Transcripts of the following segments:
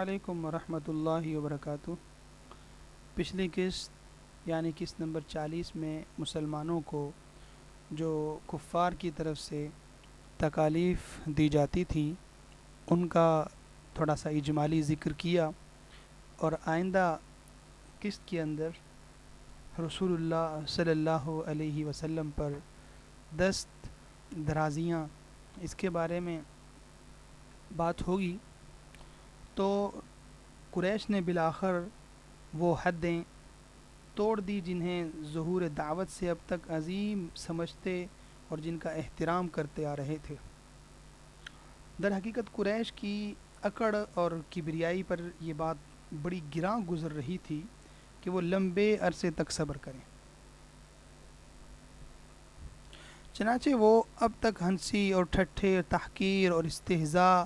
علیکم ورحمۃ اللہ وبرکاتہ۔ پچھلی قسط یعنی قسط نمبر 40 میں مسلمانوں کو جو کفار کی طرف سے تکالیف دی جاتی تھیں ان کا تھوڑا سا اجمالی ذکر کیا، اور آئندہ قسط کے اندر رسول اللہ صلی اللہ علیہ وسلم پر دست درازیاں اس کے بارے میں بات ہوگی۔ تو قریش نے بالآخر وہ حدیں توڑ دی جنہیں ظہور دعوت سے اب تک عظیم سمجھتے اور جن کا احترام کرتے آ رہے تھے۔ در حقیقت قریش کی اکڑ اور کبریائی پر یہ بات بڑی گراں گزر رہی تھی کہ وہ لمبے عرصے تک صبر کریں، چنانچہ وہ اب تک ہنسی اور ٹھٹھے اور تحقیر اور استہزاء،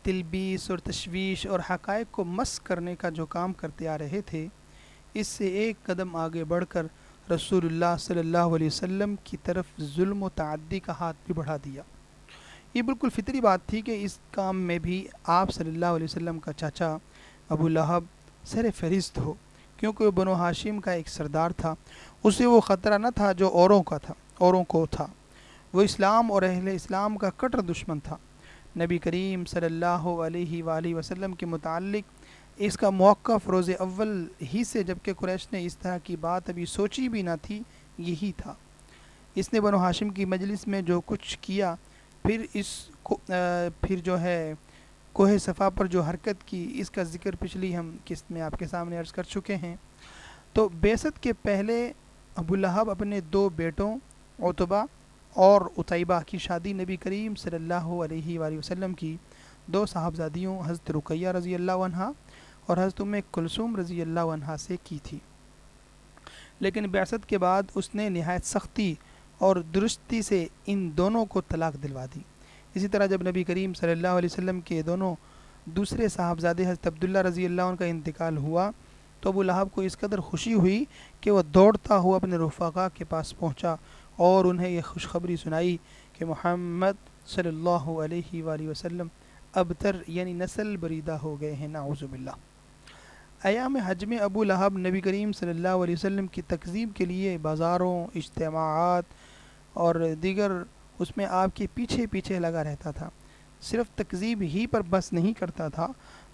تلبیس اور تشویش اور حقائق کو مس کرنے کا جو کام کرتے آ رہے تھے، اس سے ایک قدم آگے بڑھ کر رسول اللہ صلی اللہ علیہ وسلم کی طرف ظلم و تعدی کا ہاتھ بھی بڑھا دیا۔ یہ بالکل فطری بات تھی کہ اس کام میں بھی آپ صلی اللہ علیہ وسلم کا چاچا ابو لہب سر فہرست ہو، کیونکہ وہ بنو ہاشم کا ایک سردار تھا۔ اسے وہ خطرہ نہ تھا جو اوروں کو تھا۔ وہ اسلام اور اہل اسلام کا کٹر دشمن تھا۔ نبی کریم صلی اللہ علیہ وآلہ وسلم کے متعلق اس کا موقف روز اول ہی سے، جب کہ قریش نے اس طرح کی بات ابھی سوچی بھی نہ تھی، یہی تھا۔ اس نے بنو ہاشم کی مجلس میں جو کچھ کیا، پھر جو ہے کوہ صفا پر جو حرکت کی، اس کا ذکر پچھلی ہم قسط میں آپ کے سامنے عرض کر چکے ہیں۔ تو بعثت کے پہلے ابو لہب اپنے دو بیٹوں عتبہ اور عتیبہ کی شادی نبی کریم صلی اللہ علیہ وآلہ وسلم کی دو صاحبزادیوں حضرت رقیہ رضی اللہ عنہا اور حضرت ام کلثوم رضی اللہ عنہا سے کی تھی، لیکن بعثت کے بعد اس نے نہایت سختی اور درستی سے ان دونوں کو طلاق دلوا دی۔ اسی طرح جب نبی کریم صلی اللہ علیہ وسلم کے دونوں دوسرے صاحبزادے حضرت عبداللہ رضی اللہ عنہ کا انتقال ہوا تو ابو لہب کو اس قدر خوشی ہوئی کہ وہ دوڑتا ہوا اپنے رفقا کے پاس پہنچا اور انہیں یہ خوشخبری سنائی کہ محمد صلی اللہ علیہ وآلہ وسلم ابتر یعنی نسل بریدہ ہو گئے ہیں، نعوذ باللہ۔ ایام حج میں ابو لہب نبی کریم صلی اللہ علیہ وسلم کی تکذیب کے لیے بازاروں، اجتماعات اور دیگر اس میں آپ کے پیچھے پیچھے لگا رہتا تھا۔ صرف تکذیب ہی پر بس نہیں کرتا تھا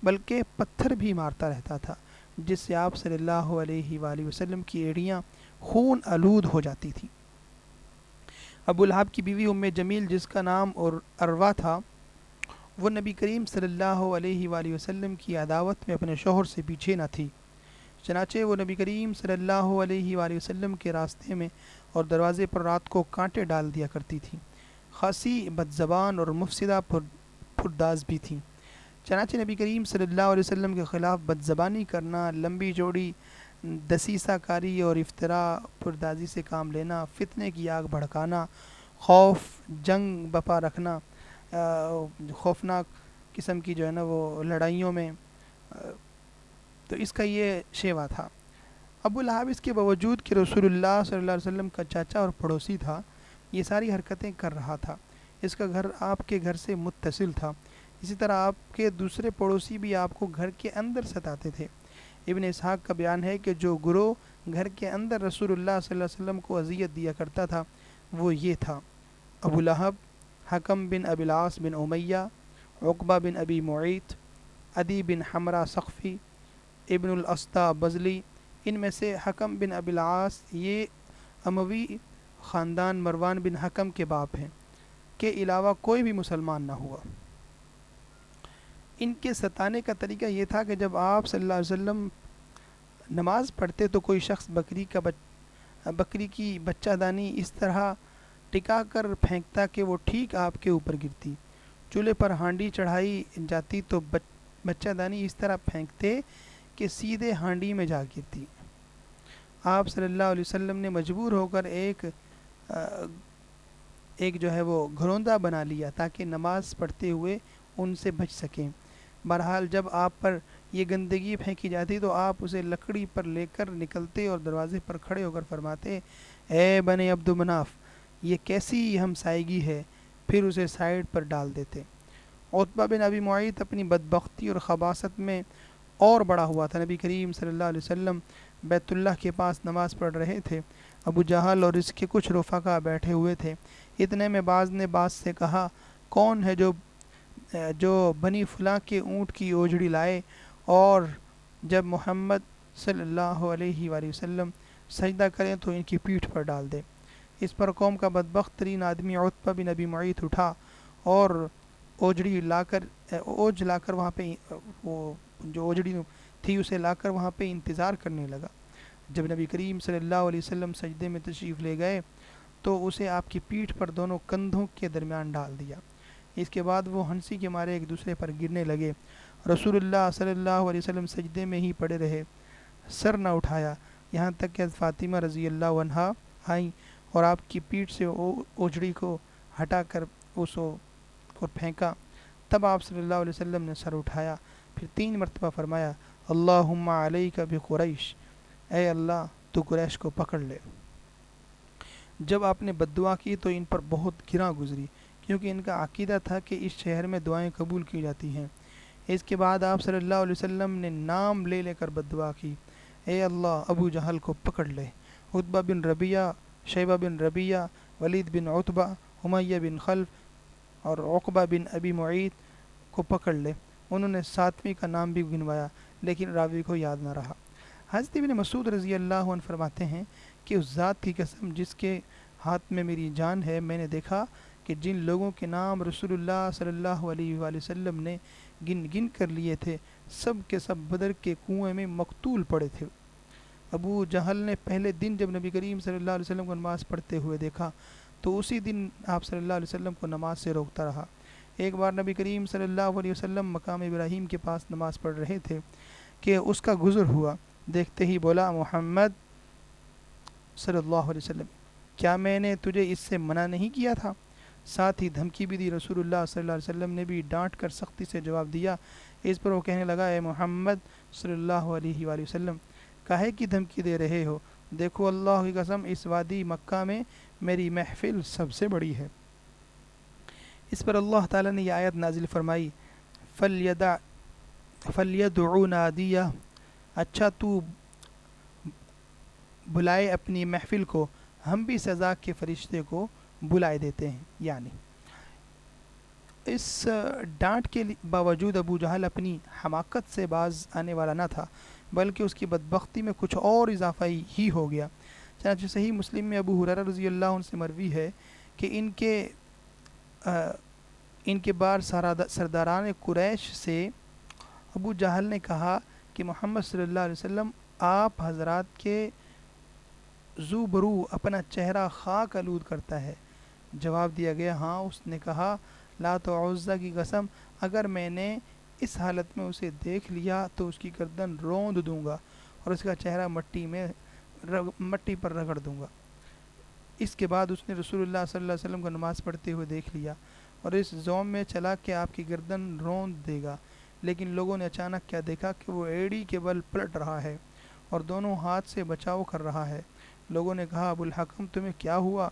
بلکہ پتھر بھی مارتا رہتا تھا، جس سے آپ صلی اللہ علیہ وآلہ وسلم کی ایڑیاں خون آلود ہو جاتی تھیں۔ ابو لہب کی بیوی ام جمیل، جس کا نام اروا تھا، وہ نبی کریم صلی اللہ علیہ وآلہ وسلم کی عداوت میں اپنے شوہر سے پیچھے نہ تھی، چنانچہ وہ نبی کریم صلی اللہ علیہ وآلہ وسلم کے راستے میں اور دروازے پر رات کو کانٹے ڈال دیا کرتی تھی۔ خاصی بدزبان اور مفسدہ پرداز بھی تھیں، چنانچہ نبی کریم صلی اللہ علیہ وسلم کے خلاف بدزبانی کرنا، لمبی چوڑی دسیسہ کاری اور افطراء پردازی سے کام لینا، فتنے کی آگ بھڑکانا، خوف جنگ بپا رکھنا، خوفناک قسم کی جو ہے نا وہ لڑائیوں میں، تو اس کا یہ شیوا تھا۔ ابو لہب اس کے باوجود کہ رسول اللہ صلی اللہ علیہ وسلم کا چاچا اور پڑوسی تھا، یہ ساری حرکتیں کر رہا تھا۔ اس کا گھر آپ کے گھر سے متصل تھا، اسی طرح آپ کے دوسرے پڑوسی بھی آپ کو گھر کے اندر ستاتے تھے۔ ابن اسحاق کا بیان ہے کہ جو گروہ گھر کے اندر رسول اللہ صلی اللہ علیہ وسلم کو اذیت دیا کرتا تھا وہ یہ تھا: ابو لہب، حکم بن ابی العاص بن امیہ، عقبہ بن ابی معیط، عدی بن حمرہ ثقفی، ابن الاسطیٰ بزلی۔ ان میں سے حکم بن ابی العاص یہ اموی خاندان مروان بن حکم کے باپ ہیں، کے علاوہ کوئی بھی مسلمان نہ ہوا۔ ان کے ستانے کا طریقہ یہ تھا کہ جب آپ صلی اللہ علیہ وسلم نماز پڑھتے تو کوئی شخص بکری کی بچہ دانی اس طرح ٹکا کر پھینکتا کہ وہ ٹھیک آپ کے اوپر گرتی۔ چولہے پر ہانڈی چڑھائی جاتی تو بچہ دانی اس طرح پھینکتے کہ سیدھے ہانڈی میں جا گرتی۔ آپ صلی اللہ علیہ وسلم نے مجبور ہو کر ایک جو ہے وہ گھروندہ بنا لیا تاکہ نماز پڑھتے ہوئے ان سے بچ سکیں۔ بہرحال جب آپ پر یہ گندگی پھینکی جاتی تو آپ اسے لکڑی پر لے کر نکلتے اور دروازے پر کھڑے ہو کر فرماتے: اے بنی عبد مناف، یہ کیسی ہمسائیگی ہے، پھر اسے سائیڈ پر ڈال دیتے۔ عتبہ بن ابی معیط اپنی بدبختی اور خباثت میں اور بڑا ہوا تھا۔ نبی کریم صلی اللہ علیہ وسلم بیت اللہ کے پاس نماز پڑھ رہے تھے، ابو جہل اور اس کے کچھ رفقا بیٹھے ہوئے تھے۔ اتنے میں بعض نے بعض سے کہا، کون ہے جو بنی فلاں کے اونٹ کی اوجڑی لائے اور جب محمد صلی اللہ علیہ وآلہ وسلم سجدہ کریں تو ان کی پیٹھ پر ڈال دے۔ اس پر قوم کا بدبخت ترین آدمی عتبہ بن ابی معیط اٹھا اور اوج لا کر وہاں پہ وہ جو اوجڑی تھی اسے لا کر وہاں پہ انتظار کرنے لگا۔ جب نبی کریم صلی اللہ علیہ وسلم سجدے میں تشریف لے گئے تو اسے آپ کی پیٹھ پر دونوں کندھوں کے درمیان ڈال دیا۔ اس کے بعد وہ ہنسی کے مارے ایک دوسرے پر گرنے لگے۔ رسول اللہ صلی اللہ علیہ وسلم سجدے میں ہی پڑے رہے، سر نہ اٹھایا، یہاں تک کہ فاطمہ رضی اللہ عنہا آئیں اور آپ کی پیٹھ سے اوجڑی کو ہٹا کر اس کو پھینکا۔ تب آپ صلی اللہ علیہ وسلم نے سر اٹھایا، پھر 3 مرتبہ فرمایا، اللہم علیک بقریش، اے اللہ تو قریش کو پکڑ لے۔ جب آپ نے بددعا کی تو ان پر بہت گراں گزری، کیونکہ ان کا عقیدہ تھا کہ اس شہر میں دعائیں قبول کی جاتی ہیں۔ اس کے بعد آپ صلی اللہ علیہ وسلم نے نام لے لے کر بددعا کی، اے اللہ ابو جہل کو پکڑ لے، عتبہ بن ربیعہ، شیبہ بن ربیعہ، ولید بن عتبہ، امیہ بن خلف اور عقبہ بن ابی معیط کو پکڑ لے۔ انہوں نے 7ویں کا نام بھی گنوایا، لیکن راوی کو یاد نہ رہا۔ حضرت ابن مسعود رضی اللہ عنہ فرماتے ہیں کہ اس ذات کی قسم جس کے ہاتھ میں میری جان ہے، میں نے دیکھا کہ جن لوگوں کے نام رسول اللہ صلی اللہ علیہ وآلہ وسلم نے گن گن کر لیے تھے، سب کے سب بدر کے کنویں میں مقتول پڑے تھے۔ ابو جہل نے پہلے دن جب نبی کریم صلی اللہ علیہ وسلم کو نماز پڑھتے ہوئے دیکھا تو اسی دن آپ صلی اللہ علیہ وسلم کو نماز سے روکتا رہا۔ ایک بار نبی کریم صلی اللہ علیہ وسلم مقام ابراہیم کے پاس نماز پڑھ رہے تھے کہ اس کا گزر ہوا، دیکھتے ہی بولا، محمد صلی اللہ علیہ وسلم، کیا میں نے تجھے اس سے منع نہیں کیا تھا؟ ساتھ ہی دھمکی بھی دی۔ رسول اللہ صلی اللہ علیہ وسلم نے بھی ڈانٹ کر سختی سے جواب دیا۔ اس پر وہ کہنے لگا، اے محمد صلی اللہ علیہ وآلہ وسلم، کاہے کی دھمکی دے رہے ہو؟ دیکھو اللہ کی قسم اس وادی مکہ میں میری محفل سب سے بڑی ہے۔ اس پر اللہ تعالیٰ نے یہ آیت نازل فرمائی، فَلْيَدْعُ نَادِيَهْ، اچھا تو بلائے اپنی محفل کو، ہم بھی سزا کے فرشتے کو بلائے دیتے ہیں۔ یعنی اس ڈانٹ کے باوجود ابو جہل اپنی حماقت سے باز آنے والا نہ تھا، بلکہ اس کی بدبختی میں کچھ اور اضافہ ہی ہو گیا۔ چنانچہ صحیح مسلم میں ابو ہریرہ رضی اللہ عنہ سے مروی ہے کہ ان کے بار سرداران قریش سے ابو جہل نے کہا کہ محمد صلی اللہ علیہ وسلم آپ حضرات کے زوبرو اپنا چہرہ خاک آلود کرتا ہے۔ جواب دیا گیا، ہاں۔ اس نے کہا، لات و عزیٰ کی قسم، اگر میں نے اس حالت میں اسے دیکھ لیا تو اس کی گردن روند دوں گا اور اس کا چہرہ مٹی پر رگڑ دوں گا۔ اس کے بعد اس نے رسول اللہ صلی اللہ علیہ وسلم کو نماز پڑھتے ہوئے دیکھ لیا اور اس زوم میں چلا کہ آپ کی گردن روند دے گا، لیکن لوگوں نے اچانک کیا دیکھا کہ وہ ایڑی کے بل پلٹ رہا ہے اور دونوں ہاتھ سے بچاؤ کر رہا ہے۔ لوگوں نے کہا، ابو الحکم تمہیں کیا ہوا؟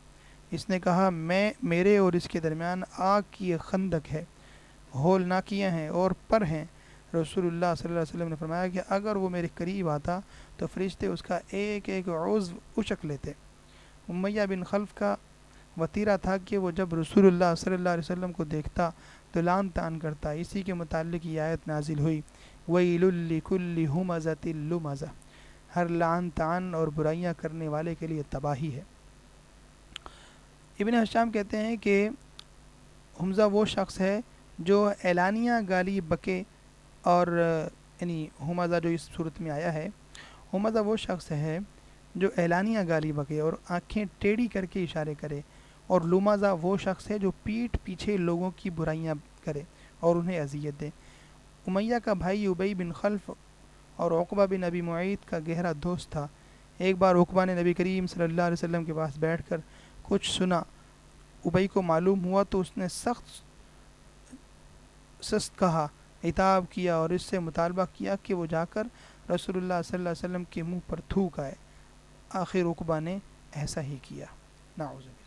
اس نے کہا، میرے اور اس کے درمیان آگ کی ایک خندق ہے، ہول ناکیاں ہیں اور پر ہیں۔ رسول اللہ صلی اللہ علیہ وسلم نے فرمایا کہ اگر وہ میرے قریب آتا تو فرشتے اس کا ایک ایک عضو اچک لیتے۔ امیہ بن خلف کا وطیرہ تھا کہ وہ جب رسول اللہ صلی اللہ علیہ وسلم کو دیکھتا تو لعن طعن کرتا۔ اسی کے متعلق یہ آیت نازل ہوئی، وَيْلٌ لِكُلِّ ہُمَزَةٍ لُمَزَةٍ، ہر لعن طعن اور برائیاں کرنے والے کے لیے تباہی ہے۔ ابن ہشام کہتے ہیں کہ حمزہ وہ شخص ہے جو اعلانیہ گالی بکے، اور یعنی حمزہ جو اس صورت میں آیا ہے، حمزہ وہ شخص ہے جو اعلانیہ گالی بکے اور آنکھیں ٹیڑھی کر کے اشارے کرے، اور لمزہ وہ شخص ہے جو پیٹھ پیچھے لوگوں کی برائیاں کرے اور انہیں اذیت دے۔ امیہ کا بھائی ابی بن خلف اور عقبہ بن ابی معیط کا گہرا دوست تھا۔ ایک بار عقبہ نے نبی کریم صلی اللہ علیہ وسلم کے پاس بیٹھ کر کچھ سنا، ابی کو معلوم ہوا تو اس نے سست کہا، عتاب کیا اور اس سے مطالبہ کیا کہ وہ جا کر رسول اللہ صلی اللہ علیہ وسلم کے منہ پر تھوک آئے۔ آخر عقبہ نے ایسا ہی کیا۔ نعوذ باللہ۔